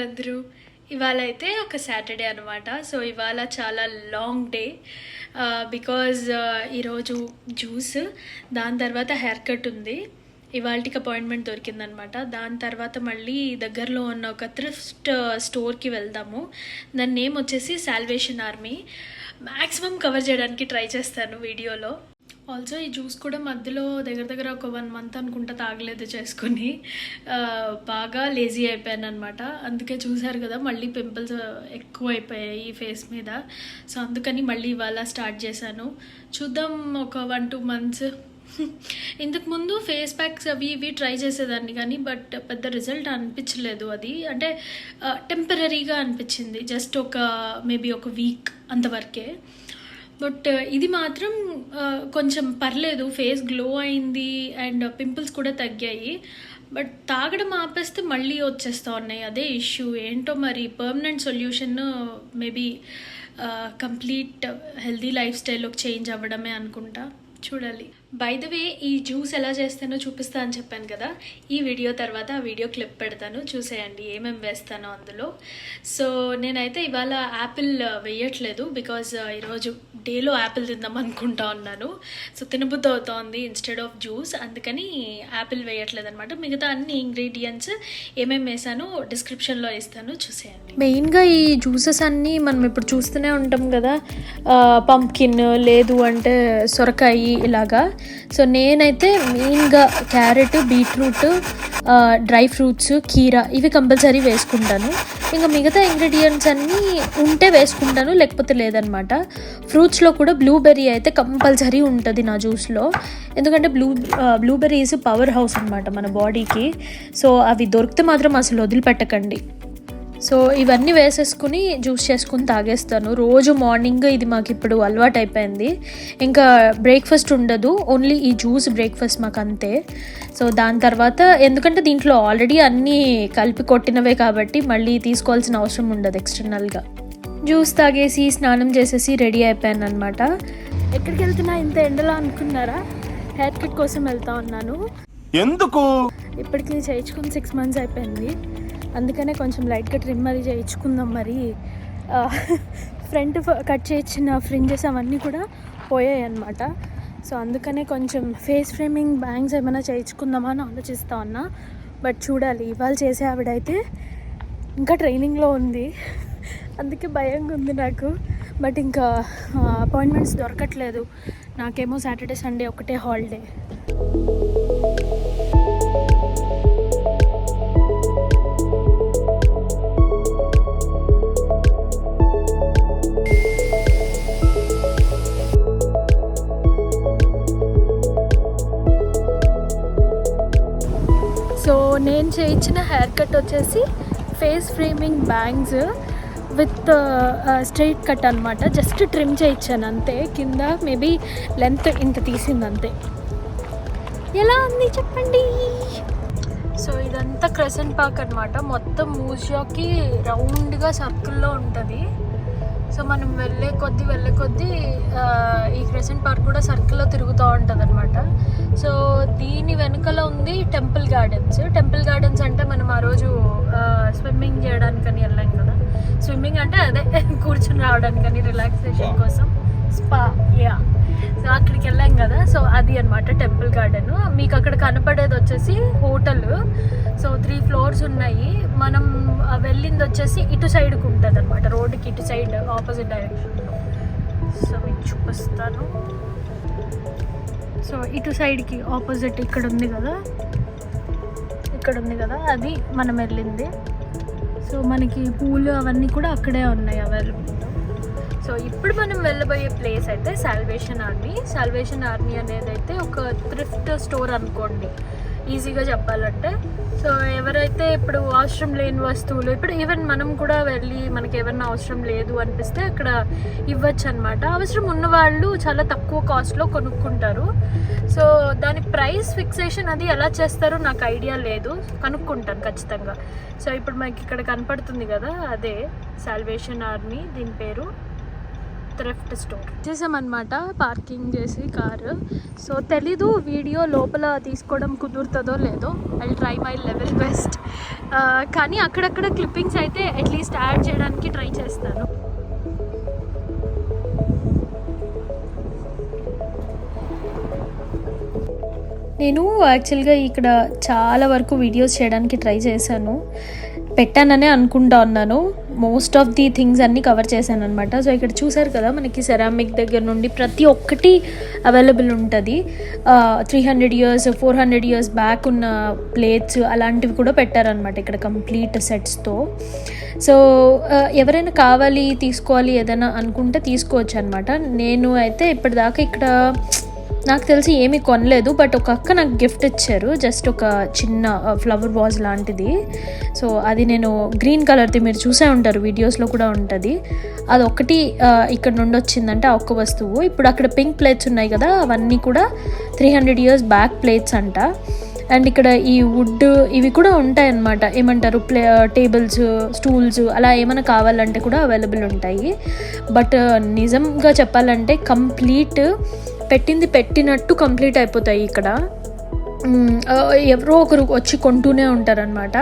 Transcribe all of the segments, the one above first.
అందరూ? ఇవాళ అయితే ఒక సాటర్డే అనమాట. సో ఇవాళ చాలా లాంగ్ డే బికాజ్ ఈరోజు జ్యూస్, దాని తర్వాత హెయిర్ కట్ ఉంది. ఇవాళకి అపాయింట్మెంట్ దొరికిందనమాట. దాని తర్వాత మళ్ళీ దగ్గరలో ఉన్న ఒక థ్రిఫ్ట్ స్టోర్కి వెళ్దాము. దాని నేమ్ వచ్చేసి సాల్వేషన్ ఆర్మీ. మ్యాక్సిమం కవర్ చేయడానికి ట్రై చేస్తాను వీడియోలో. ఆల్సో ఈ జ్యూస్ కూడా మధ్యలో దగ్గర ఒక 1 month అనుకుంటా తాగలేదు చేసుకొని. బాగా లేజీ అయిపోయాను అనమాట. అందుకే చూసారు కదా మళ్ళీ పింపుల్స్ ఎక్కువ అయిపోయాయి ఈ ఫేస్ మీద. సో అందుకని మళ్ళీ ఇవాళ స్టార్ట్ చేశాను. చూద్దాం ఒక 1-2 months. ఇంతకుముందు ఫేస్ ప్యాక్స్ అవి ఇవి ట్రై చేసేదాన్ని కానీ బట్ పెద్ద రిజల్ట్ అనిపించలేదు. అది అంటే టెంపరీగా అనిపించింది, జస్ట్ ఒక మేబీ ఒక వీక్ అంతవరకే. బట్ ఇది మాత్రం కొంచెం పర్లేదు, ఫేస్ గ్లో అయింది అండ్ పింపుల్స్ కూడా తగ్గాయి. బట్ తాగడం ఆపేస్తే మళ్ళీ వచ్చేస్తూ ఉన్నాయి, అదే ఇష్యూ ఏంటో మరి. Permanent solution maybe complete healthy life స్టైల్లోకి చేంజ్ అవ్వడమే అనుకుంటా, చూడాలి. బై ద వే, ఈ జ్యూస్ ఎలా చేస్తానో చూపిస్తా అని చెప్పాను కదా. ఈ వీడియో తర్వాత ఆ వీడియో క్లిప్ పెడతాను, చూసేయండి ఏమేమి వేస్తానో అందులో. సో నేనైతే ఇవాళ యాపిల్ వేయట్లేదు బికాజ్ ఈరోజు డేలో యాపిల్ తిందాం అనుకుంటా ఉన్నాను. సో తినబుద్ధి అవుతోంది ఇన్స్టెడ్ ఆఫ్ జ్యూస్, అందుకని యాపిల్ వేయట్లేదు అనమాట. మిగతా అన్ని ఇంగ్రీడియంట్స్ ఏమేమి వేసానో డిస్క్రిప్షన్లో ఇస్తాను, చూసేయండి. మెయిన్గా ఈ జ్యూసెస్ అన్నీ మనం ఇప్పుడు చూస్తూనే ఉంటాం కదా, పంప్కిన్ లేదు అంటే సొరకాయ ఇలాగా. సో నేనైతే మెయిన్గా క్యారెట్, బీట్రూట్, డ్రై ఫ్రూట్స్, కీరా ఇవి కంపల్సరీ వేసుకుంటాను. ఇంకా మిగతా ఇంగ్రీడియంట్స్ అన్నీ ఉంటే వేసుకుంటాను, లేకపోతే లేదనమాట. ఫ్రూట్స్లో కూడా బ్లూబెర్రీ అయితే కంపల్సరీ ఉంటుంది నా జ్యూస్లో, ఎందుకంటే బ్లూబెర్రీస్ పవర్ హౌస్ అనమాట మన బాడీకి. సో అవి దొరికితే మాత్రం అసలు వదిలిపెట్టకండి. సో ఇవన్నీ వేసేసుకుని జ్యూస్ చేసుకుని తాగేస్తాను రోజు మార్నింగ్. ఇది మాకు ఇప్పుడు అలవాటు అయిపోయింది. ఇంకా బ్రేక్ఫాస్ట్ ఉండదు, ఓన్లీ ఈ జ్యూస్ బ్రేక్ఫాస్ట్ మాకు అంతే. సో దాని తర్వాత ఎందుకంటే దీంట్లో ఆల్రెడీ అన్నీ కలిపి కొట్టినవే కాబట్టి మళ్ళీ తీసుకోవాల్సిన అవసరం ఉండదు ఎక్స్టర్నల్గా. జ్యూస్ తాగేసి స్నానం చేసేసి రెడీ అయిపోయాను అనమాట. ఎక్కడికి వెళ్తున్నా ఇంత ఎండలో అనుకున్నారా? హెయిర్ కట్ కోసం వెళ్తా ఉన్నాను. ఎందుకు? ఇప్పటికి చేయించుకుని 6 months అయిపోయింది, అందుకనే కొంచెం లైట్గా ట్రిమ్ అది చేయించుకుందాం. మరి ఫ్రంట్ కట్ చేయించిన ఫ్రింజెస్ అవన్నీ కూడా పోయాయి అన్నమాట. సో అందుకనే కొంచెం ఫేస్ ఫ్రేమింగ్ బ్యాంగ్స్ ఏమైనా చేయించుకుందామా అని ఆలోచిస్తా ఉన్నా. బట్ చూడాలి, ఇవాళ చేసే ఆవిడైతే ఇంకా ట్రైనింగ్లో ఉంది, అందుకే భయంగా ఉంది నాకు. బట్ ఇంకా అపాయింట్మెంట్స్ దొరకట్లేదు. నాకేమో సాటర్డే సండే ఒకటే హాలిడే. సో నేను చేయించిన హెయిర్ కట్ వచ్చేసి face framing bangs with straight cut అనమాట. జస్ట్ ట్రిమ్ చేయించాను అంతే, కింద మేబీ లెంత్ ఇంత తీసింది అంతే. ఎలా ఉంది చెప్పండి? సో ఇదంతా క్రెసెంట్ పార్క్ అనమాట. మొత్తం మూసియాకి రౌండ్గా సర్కిల్లో ఉంటుంది. సో మనం వెళ్ళే కొద్దీ ఈ క్రెసెంట్ పార్క్ కూడా సర్కిల్లో తిరుగుతూ ఉంటుంది అనమాట. సో దీని వెనుకల ఉంది టెంపుల్ గార్డెన్స్ అంటే మనం ఆ రోజు స్విమ్మింగ్ చేయడానికని వెళ్ళాం కదా. స్విమ్మింగ్ అంటే అదే కూర్చుని రావడానికని రిలాక్సేషన్ కోసం స్పా, యా. సో అక్కడికి వెళ్ళాం కదా. సో అది అనమాట టెంపుల్ గార్డెన్. మీకు అక్కడ కనపడేది వచ్చేసి హోటల్. సో 3 floors ఉన్నాయి. మనం వెళ్ళింది వచ్చేసి ఇటు సైడ్కి ఉంటుంది అనమాట, రోడ్డుకి ఇటు సైడ్ ఆపోజిట్ డైరెక్షన్లో. సో మీకు చూపిస్తాను. సో ఇటు సైడ్కి ఆపోజిట్ ఇక్కడ ఉంది కదా, అది మనం వెళ్ళింది. సో మనకి పూలు అవన్నీ కూడా అక్కడే ఉన్నాయి అవైలబుల్. సో ఇప్పుడు మనం వెళ్ళబోయే ప్లేస్ అయితే సాల్వేషన్ ఆర్మీ అనేది అయితే ఒక థ్రిఫ్ట్ స్టోర్ అనుకోండి, ఈజీగా చెప్పాలంటే. సో ఎవరైతే ఇప్పుడు అవసరం లేని వస్తువులు, ఇప్పుడు ఈవెన్ మనం కూడా వెళ్ళి మనకి ఏమన్నా అవసరం లేదు అనిపిస్తే అక్కడ ఇవ్వచ్చు అనమాట. అవసరం ఉన్న వాళ్ళు చాలా తక్కువ కాస్ట్లో కొనుక్కుంటారు. సో దాని ప్రైస్ ఫిక్సేషన్ అది ఎలా చేస్తారో నాకు ఐడియా లేదు, కనుక్కుంటాను ఖచ్చితంగా. సో ఇప్పుడు మనకి ఇక్కడ కనపడుతుంది కదా, అదే సాల్వేషన్ ఆర్మీ దీని పేరు. థ్రిఫ్ట్ స్టోర్ చేసామన్నమాట, పార్కింగ్ చేసి కారు. సో తెలీదు వీడియో లోపల తీసుకోవడం కుదురుతుందో లేదో, I try my level best. కానీ అక్కడక్కడ క్లిప్పింగ్స్ అయితే అట్లీస్ట్ యాడ్ చేయడానికి ట్రై చేస్తాను. నేను యాక్చువల్గా ఇక్కడ చాలా వరకు వీడియోస్ చేయడానికి ట్రై చేశాను, పెట్టాననే అనుకుంటా ఉన్నాను. మోస్ట్ ఆఫ్ ది థింగ్స్ అన్నీ కవర్ చేశాను అనమాట. సో ఇక్కడ చూసారు కదా, మనకి సెరామిక్ దగ్గర నుండి ప్రతి ఒక్కటి అవైలబుల్ ఉంటుంది. 300 years 400 years బ్యాక్ ఉన్న ప్లేట్స్ అలాంటివి కూడా పెట్టారనమాట ఇక్కడ కంప్లీట్ సెట్స్తో. సో ఎవరైనా కావాలి తీసుకోవాలి ఏదైనా అనుకుంటే తీసుకోవచ్చు అనమాట. నేను అయితే ఇప్పటిదాకా ఇక్కడ నాకు తెలిసి ఏమీ కొనలేదు, బట్ ఒక అక్క నాకు గిఫ్ట్ ఇచ్చారు, జస్ట్ ఒక చిన్న ఫ్లవర్ వాజ్ లాంటిది. సో అది నేను గ్రీన్ కలర్ది, మీరు చూసే ఉంటారు వీడియోస్లో కూడా ఉంటుంది. అది ఒకటి ఇక్కడ నుండి వచ్చిందంటే ఆ ఒక్క వస్తువు. ఇప్పుడు అక్కడ పింక్ ప్లేట్స్ ఉన్నాయి కదా, అవన్నీ కూడా 300 years బ్యాక్ ప్లేట్స్ అంట. అండ్ ఇక్కడ ఈ వుడ్ ఇవి కూడా ఉంటాయన్నమాట, ఏమంటారు టేబుల్స్ స్టూల్స్ అలా ఏమైనా కావాలంటే కూడా అవైలబుల్ ఉంటాయి. బట్ నిజంగా చెప్పాలంటే కంప్లీట్ పెట్టినట్టు కంప్లీట్ అయిపోతాయి ఇక్కడ. ఎవరో ఒకరు వచ్చి కొంటూనే ఉంటారనమాట.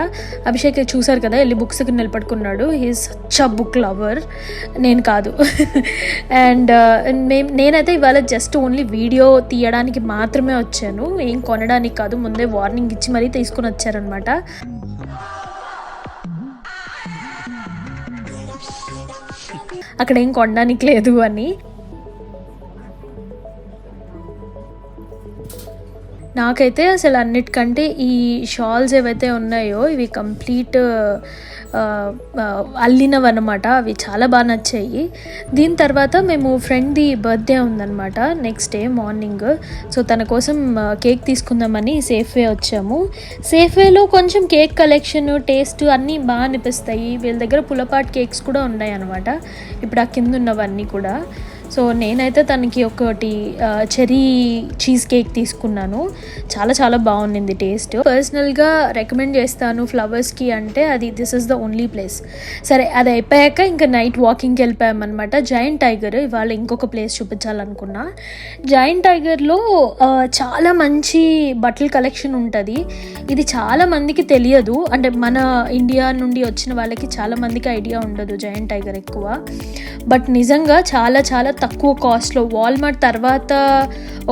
అభిషేక్ చూసారు కదా, వెళ్ళి బుక్స్కి నిలబడుకున్నాడు. He's such a book lover, నేను కాదు. అండ్ నేనైతే ఇవాళ జస్ట్ ఓన్లీ వీడియో తీయడానికి మాత్రమే వచ్చాను, ఏం కొనడానికి కాదు. ముందే వార్నింగ్ ఇచ్చి మరీ తీసుకుని వచ్చారనమాట. అక్కడ ఏం కొనడానికి లేదు అని. నాకైతే అసలు అన్నిటికంటే ఈ షాల్స్ ఏవైతే ఉన్నాయో ఇవి కంప్లీట్ అల్లినవన్నమాట, అవి చాలా బాగా నచ్చాయి. దీని తర్వాత మేము ఫ్రెండ్ది బర్త్డే ఉందన్నమాట నెక్స్ట్ డే మార్నింగ్. సో తన కోసం కేక్ తీసుకుందామని సేఫ్వే వచ్చాము. సేఫ్వేలో కొంచెం కేక్ కలెక్షన్ టేస్ట్ అన్నీ బాగా అనిపిస్తాయి. వీళ్ళ దగ్గర పులపాట్ కేక్స్ కూడా ఉన్నాయి అన్నమాట, ఇప్పుడు ఆ కింద ఉన్నవన్నీ కూడా. సో నేనైతే తనకి ఒకటి చెరీ చీజ్ కేక్ తీసుకున్నాను, చాలా చాలా బాగుంది టేస్ట్. పర్సనల్గా రికమెండ్ చేస్తాను ఫ్లవర్స్కి అంటే అది this is the only place. సరే అది అయిపోయాక ఇంకా నైట్ వాకింగ్కి వెళ్ళిపోయామన్నమాట. జైంట్ టైగర్ ఇవాళ ఇంకొక ప్లేస్ చూపించాలనుకున్నా. జైంట్ టైగర్లో చాలా మంచి బట్టల కలెక్షన్ ఉంటుంది. ఇది చాలా మందికి తెలియదు, అంటే మన ఇండియా నుండి వచ్చిన వాళ్ళకి చాలా మందికి ఐడియా ఉండదు జైంట్ టైగర్ ఎక్కువ. బట్ నిజంగా చాలా చాలా తక్కువ కాస్ట్లో, వాల్మార్ట్ తర్వాత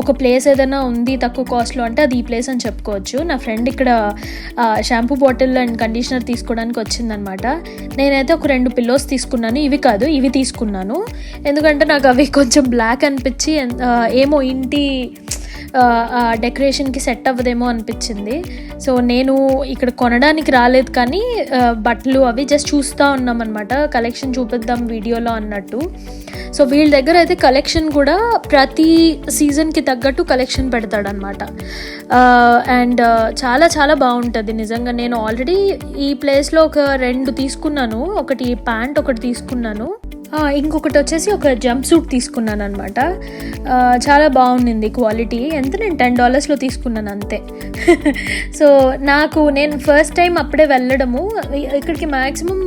ఒక ప్లేస్ ఏదైనా ఉంది తక్కువ కాస్ట్లో అంటే అది ఈ ప్లేస్ అని చెప్పుకోవచ్చు. నా ఫ్రెండ్ ఇక్కడ షాంపూ బాటిల్ అండ్ కండిషనర్ తీసుకోవడానికి వచ్చిందనమాట. నేనైతే ఒక 2 పిల్లోస్ తీసుకున్నాను, ఇవి కాదు ఇవి తీసుకున్నాను. ఎందుకంటే నాకు అవి కొంచెం బ్లాక్ అనిపించి ఏమో ఇంటి డెకరేషన్కి సెట్ అవ్వదేమో అనిపించింది. సో నేను ఇక్కడ కొనడానికి రాలేదు, కానీ బట్టలు అవి జస్ట్ చూస్తూ ఉన్నాం అనమాట, కలెక్షన్ చూపిద్దాం వీడియోలో అన్నట్టు. సో వీళ్ళ దగ్గర అయితే కలెక్షన్ కూడా ప్రతి సీజన్కి తగ్గట్టు కలెక్షన్ పెడతాడనమాట. అండ్ చాలా చాలా బాగుంటుంది నిజంగా. నేను ఆల్రెడీ ఈ ప్లేస్లో ఒక 2 తీసుకున్నాను, ఒకటి ప్యాంట్ ఒకటి తీసుకున్నాను, ఇంకొకటి వచ్చేసి ఒక జంప్ సూట్ తీసుకున్నాను అనమాట. చాలా బాగుండింది క్వాలిటీ. ఎంత నేను $10 తీసుకున్నాను అంతే. సో నేను ఫస్ట్ టైం అప్పుడే వెళ్ళడము, ఇక్కడికి మ్యాక్సిమం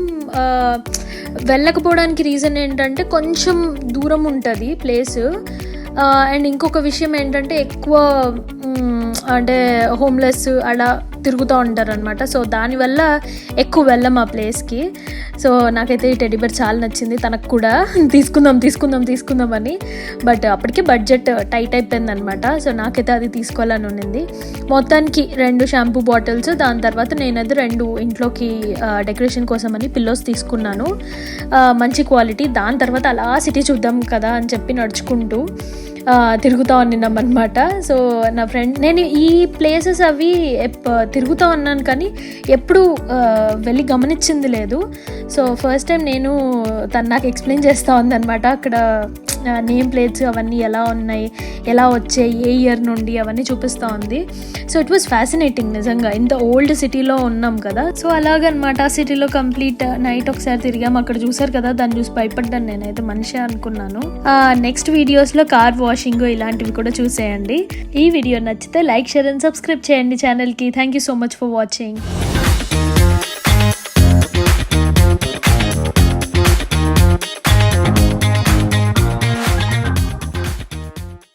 వెళ్ళకపోవడానికి రీజన్ ఏంటంటే కొంచెం దూరం ఉంటుంది ప్లేసు. అండ్ ఇంకొక విషయం ఏంటంటే ఎక్కువ అంటే హోమ్లెస్ అలా తిరుగుతూ ఉంటారనమాట. సో దానివల్ల ఎక్కువ వెళ్ళం ఆ ప్లేస్కి. సో నాకైతే ఈ టెడ్డీ బేర్ చాలా నచ్చింది, తనకు కూడా తీసుకుందాం అని. బట్ అప్పటికే బడ్జెట్ టైట్ అయిపోయిందనమాట. సో నాకైతే అది తీసుకోవాలని ఉండింది. మొత్తానికి 2 షాంపూ బాటిల్స్, దాని తర్వాత నేనైతే 2 ఇంట్లోకి డెకరేషన్ కోసం అని పిల్లోస్ తీసుకున్నాను, మంచి క్వాలిటీ. దాని తర్వాత అలా సిటీ చూద్దాం కదా అని చెప్పి నడుచుకుంటూ తిరుగుతూ ఉన్నాం అనమాట. సో నా ఫ్రెండ్ నేను ఈ ప్లేసెస్ అవి తిరుగుతూ ఉన్నాను కానీ ఎప్పుడు వెళ్ళి గమనించింది లేదు. సో ఫస్ట్ టైం తను నాకు ఎక్స్ప్లెయిన్ చేస్తూ ఉందన్నమాట, అక్కడ నేమ్ ప్లేట్స్ అవన్నీ ఎలా ఉన్నాయి, ఎలా వచ్చాయి, ఏ ఇయర్ నుండి అవన్నీ చూపిస్తూ ఉంది. సో ఇట్ వాస్ ఫ్యాసినేటింగ్ నిజంగా. ఇంత ఓల్డ్ సిటీలో ఉన్నాం కదా, సో అలాగనమాట. ఆ సిటీలో కంప్లీట్ నైట్ ఒకసారి తిరిగాము, అక్కడ చూసారు కదా, దాన్ని చూసి భయపడ్డాను నేనైతే, మనిషి అనుకున్నాను. నెక్స్ట్ వీడియోస్లో కార్ వాషింగ్ ఇలాంటివి కూడా చూసేయండి. ఈ వీడియో నచ్చితే లైక్, షేర్ అండ్ సబ్స్క్రైబ్ చేయండి ఛానల్కి. Thank you so much for watching.